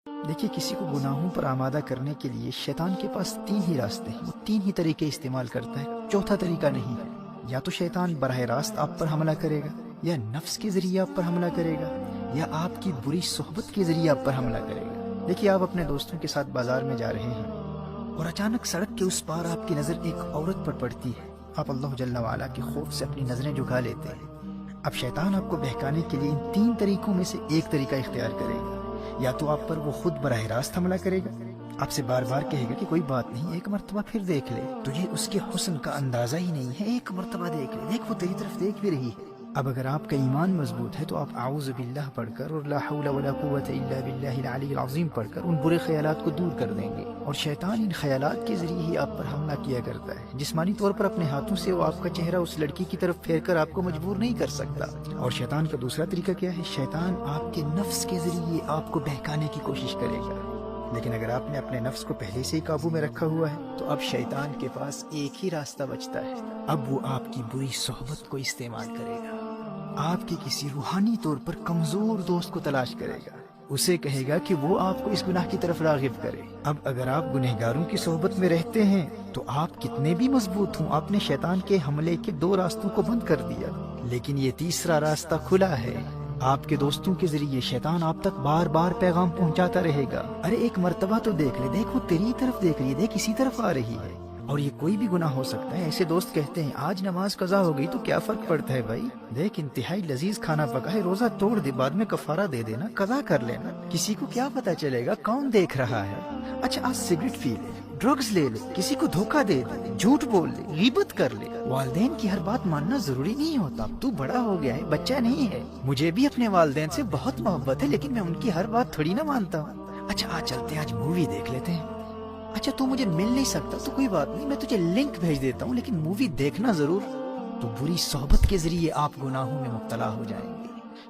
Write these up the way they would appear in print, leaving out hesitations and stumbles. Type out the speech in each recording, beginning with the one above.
دیکھیے کسی کو گناہوں پر آمادہ کرنے کے لیے شیطان کے پاس تین ہی راستے ہیں، وہ تین ہی طریقے استعمال کرتا ہے، چوتھا طریقہ نہیں ہے۔ یا تو شیطان براہ راست آپ پر حملہ کرے گا، یا نفس کے ذریعے آپ پر حملہ کرے گا، یا آپ کی بری صحبت کے ذریعے آپ پر حملہ کرے گا۔ دیکھیے آپ اپنے دوستوں کے ساتھ بازار میں جا رہے ہیں اور اچانک سڑک کے اس پار آپ کی نظر ایک عورت پر پڑتی ہے، آپ اللہ جل وعلا کے خوف سے اپنی نظریں جھکا لیتے ہیں۔ اب شیطان آپ کو بہکانے کے لیے ان تین طریقوں میں سے ایک طریقہ اختیار کرے گا۔ یا تو آپ پر وہ خود براہ راست حملہ کرے گا، آپ سے بار بار کہے گا کہ کوئی بات نہیں، ایک مرتبہ پھر دیکھ لے، تجھے اس کے حسن کا اندازہ ہی نہیں ہے، ایک مرتبہ دیکھ لے، دیکھ وہ تیری طرف دیکھ بھی رہی ہے۔ اب اگر آپ کا ایمان مضبوط ہے تو آپ اعوذ باللہ پڑھ کر اور لا حول ولا قوت الا باللہ العلی العظیم پڑھ کر ان برے خیالات کو دور کر دیں گے۔ اور شیطان ان خیالات کے ذریعے ہی آپ پر حملہ کیا کرتا ہے، جسمانی طور پر اپنے ہاتھوں سے وہ آپ کا چہرہ اس لڑکی کی طرف پھیر کر آپ کو مجبور نہیں کر سکتا۔ اور شیطان کا دوسرا طریقہ کیا ہے؟ شیطان آپ کے نفس کے ذریعے آپ کو بہکانے کی کوشش کرے گا، لیکن اگر آپ نے اپنے نفس کو پہلے سے ہی قابو میں رکھا ہوا ہے تو اب شیطان کے پاس ایک ہی راستہ بچتا ہے، اب وہ آپ کی بری صحبت کو استعمال کرے گا۔ آپ کے کسی روحانی طور پر کمزور دوست کو تلاش کرے گا، اسے کہے گا کہ وہ آپ کو اس گناہ کی طرف راغب کرے۔ اب اگر آپ گنہگاروں کی صحبت میں رہتے ہیں تو آپ کتنے بھی مضبوط ہوں، آپ نے شیطان کے حملے کے دو راستوں کو بند کر دیا، لیکن یہ تیسرا راستہ کھلا ہے۔ آپ کے دوستوں کے ذریعے شیطان آپ تک بار بار پیغام پہنچاتا رہے گا، ارے ایک مرتبہ تو دیکھ لے، دیکھ وہ تیری طرف دیکھ رہی ہے، دیکھ اسی طرف آ رہی ہے۔ اور یہ کوئی بھی گناہ ہو سکتا ہے۔ ایسے دوست کہتے ہیں آج نماز قضا ہو گئی تو کیا فرق پڑتا ہے بھائی، دیکھ انتہائی لذیذ کھانا پکا ہے، روزہ توڑ دے، بعد میں کفارہ دے دینا، قضا کر لینا، کسی کو کیا پتا چلے گا کون دیکھ رہا ہے۔ اچھا آج سگریٹ پی لے، ڈرگز لے لے، کسی کو دھوکہ دے دے، جھوٹ بول لے، غیبت کر لے۔ والدین کی ہر بات ماننا ضروری نہیں ہوتا، اب تو بڑا ہو گیا ہے، بچہ نہیں ہے۔ مجھے بھی اپنے والدین سے بہت محبت ہے، لیکن میں ان کی ہر بات تھوڑی نہ مانتا ہوں۔ اچھا آج چلتے ہیں، آج مووی دیکھ لیتے ہیں۔ اچھا تو مجھے مل نہیں سکتا تو کوئی بات نہیں، میں تجھے لنک بھیج دیتا ہوں، لیکن مووی دیکھنا ضرور۔ تو بری صحبت کے ذریعے آپ گناہوں میں مبتلا ہو جائیں گے۔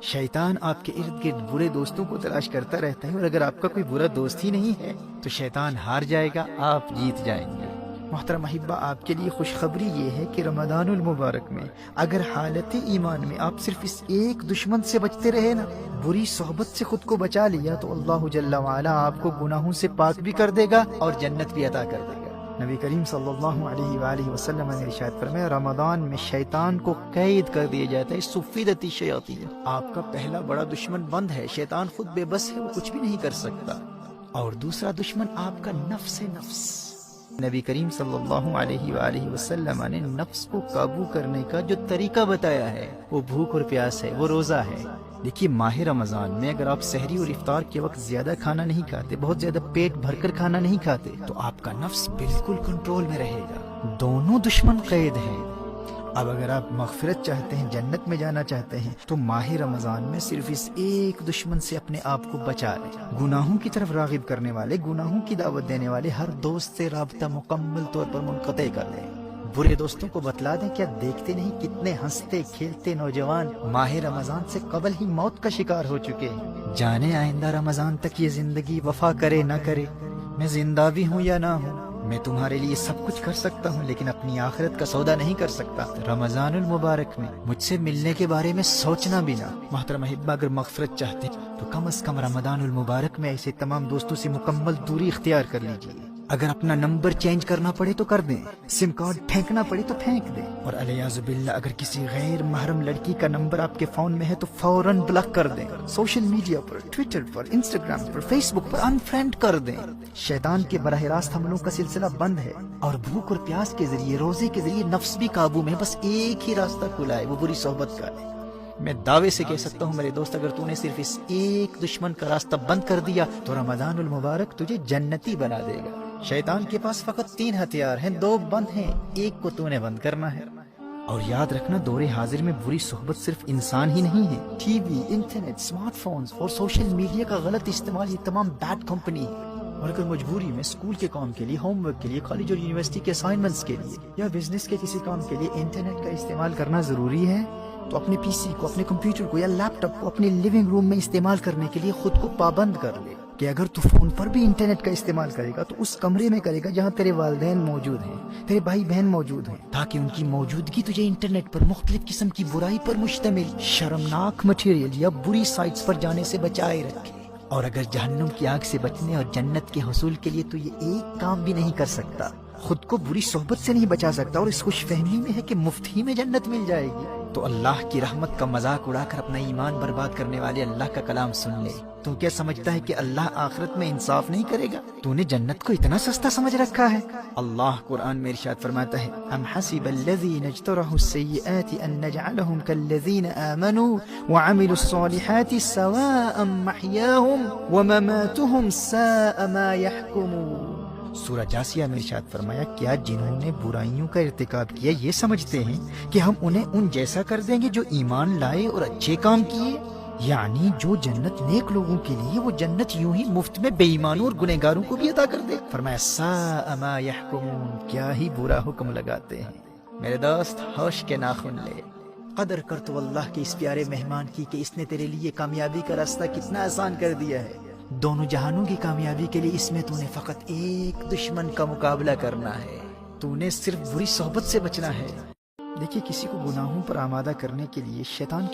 شیطان آپ کے ارد گرد برے دوستوں کو تلاش کرتا رہتا ہے، اور اگر آپ کا کوئی برا دوست ہی نہیں ہے تو شیطان ہار جائے گا، آپ جیت جائیں گے۔ محترم احبہ، آپ کے لیے خوشخبری یہ ہے کہ رمضان المبارک میں اگر حالت ایمان میں آپ صرف اس ایک دشمن سے بچتے رہے نا، بری صحبت سے خود کو بچا لیا، تو اللہ جل وعلا آپ کو گناہوں سے پاک بھی کر دے گا اور جنت بھی عطا کر دے گا۔ نبی کریم صلی اللہ علیہ وآلہ وسلم نے ارشاد فرمایا، رمضان میں شیطان کو قید کر دیا جاتا ہے، صفدت الشیاطین۔ آپ کا پہلا بڑا دشمن بند ہے، شیطان خود بے بس ہے، وہ کچھ بھی نہیں کر سکتا۔ اور دوسرا دشمن آپ کا نفس ہے، نفس۔ نبی کریم صلی اللہ علیہ وآلہ وسلم نے نفس کو قابو کرنے کا جو طریقہ بتایا ہے وہ بھوک اور پیاس ہے، وہ روزہ ہے۔ دیکھیے ماہ رمضان میں اگر آپ سحری اور افطار کے وقت زیادہ کھانا نہیں کھاتے، بہت زیادہ پیٹ بھر کر کھانا نہیں کھاتے، تو آپ کا نفس بالکل کنٹرول میں رہے گا۔ دونوں دشمن قید ہیں۔ اب اگر آپ مغفرت چاہتے ہیں، جنت میں جانا چاہتے ہیں، تو ماہ رمضان میں صرف اس ایک دشمن سے اپنے آپ کو بچا لیں۔ گناہوں کی طرف راغب کرنے والے، گناہوں کی دعوت دینے والے ہر دوست سے رابطہ مکمل طور پر منقطع کر لیں۔ برے دوستوں کو بتلا دیں، کیا دیکھتے نہیں کتنے ہنستے کھیلتے نوجوان ماہ رمضان سے قبل ہی موت کا شکار ہو چکے ہیں۔ جانے آئندہ رمضان تک یہ زندگی وفا کرے نہ کرے، میں زندہ بھی ہوں یا نہ ہوں، میں تمہارے لیے سب کچھ کر سکتا ہوں، لیکن اپنی آخرت کا سودا نہیں کر سکتا۔ رمضان المبارک میں مجھ سے ملنے کے بارے میں سوچنا بھی نہ۔ محترم احبہ، اگر مغفرت چاہتے ہیں تو کم از کم رمضان المبارک میں ایسے تمام دوستوں سے مکمل دوری اختیار کر لیجیے۔ اگر اپنا نمبر چینج کرنا پڑے تو کر دیں، سم کارڈ پھینکنا پڑے تو پھینک دیں، اور علیاذ باللہ اگر کسی غیر محرم لڑکی کا نمبر آپ کے فون میں ہے تو فوراً بلاک کر دیں۔ سوشل میڈیا پر، ٹویٹر پر، انسٹاگرام پر، فیس بک پر انفرینڈ کر دیں۔ شیطان کے براہ راست حملوں کا سلسلہ بند ہے، اور بھوک اور پیاس کے ذریعے، روزے کے ذریعے نفس بھی قابو میں، بس ایک ہی راستہ کھلا ہے، وہ بری صحبت کا ہے۔ میں دعوے سے کہہ سکتا ہوں میرے دوست، اگر تو نے صرف اس ایک دشمن کا راستہ بند کر دیا تو رمضان المبارک تجھے جنتی بنا دے گا۔ شیطان کے پاس فقط 3 ہتھیار ہیں، 2 بند ہیں، ایک کو تو نے بند کرنا ہے۔ اور یاد رکھنا، دور حاضر میں بری صحبت صرف انسان ہی نہیں ہے، T V, internet, smart phones اور سوشل میڈیا کا غلط استعمال، یہ تمام بیڈ کمپنی ہے۔ اور اگر مجبوری میں اسکول کے کام کے لیے، ہوم ورک کے لیے، کالج اور یونیورسٹی کے اسائنمنٹس کے لیے، یا بزنس کے کسی کام کے لیے انٹرنیٹ کا استعمال کرنا ضروری ہے، تو اپنے پی سی کو، اپنے کمپیوٹر کو یا لیپ ٹاپ کو اپنے لیونگ روم میں استعمال کرنے کے لیے خود کو پابند کر لے کہ اگر تو فون پر بھی انٹرنیٹ کا استعمال کرے گا تو اس کمرے میں کرے گا جہاں تیرے والدین موجود ہیں، تیرے بھائی بہن موجود ہیں، تاکہ ان کی موجودگی تجھے انٹرنیٹ پر مختلف قسم کی برائی پر مشتمل شرمناک مٹیریل یا بری سائٹس پر جانے سے بچائے رکھے۔ اور اگر جہنم کی آگ سے بچنے اور جنت کے حصول کے لیے تو یہ ایک کام بھی نہیں کر سکتا، خود کو بری صحبت سے نہیں بچا سکتا، اور اس خوش فہمی میں ہے کہ مفت ہی میں جنت مل جائے گی، تو اللہ کی رحمت کا مذاق اڑا کر اپنا ایمان برباد کرنے والے اللہ کا کلام سن لے۔ تو کیا سمجھتا ہے کہ اللہ آخرت میں انصاف نہیں کرے گا؟ تو نے جنت کو اتنا سستا سمجھ رکھا ہے؟ اللہ قرآن میں ارشاد فرماتا ہے، ام حسب الذین اجترحوا السیئات ان نجعلهم كالذین آمنوا وعملوا الصالحات سواء محیاهم ومماتهم ساء ما يحکمون۔ سورہ جاسیہ میں ارشاد فرمایا، کیا جنہوں نے برائیوں کا ارتکاب کیا یہ سمجھتے ہیں کہ ہم انہیں ان جیسا کر دیں گے جو ایمان لائے اور اچھے کام کیے؟ یعنی جو جنت نیک لوگوں کے لیے، وہ جنت یوں ہی مفت میں بے ایمانوں اور گنہگاروں کو بھی عطا کر دے۔ فرمایا ساء ما یحکمون، کیا ہی برا حکم لگاتے ہیں۔ میرے دوست ہوش کے ناخن لے، قدر کر تو اللہ کے اس پیارے مہمان کی کہ اس نے تیرے لیے کامیابی کا راستہ کتنا آسان کر دیا ہے۔ دونوں جہانوں کی کامیابی کے لیے اس میں تو نے فقط ایک دشمن کا مقابلہ کرنا ہے، تو نے صرف بری صحبت سے بچنا ہے۔ دیکھیے، کسی کو گناہوں پر آمادہ کرنے کے لیے شیطان کے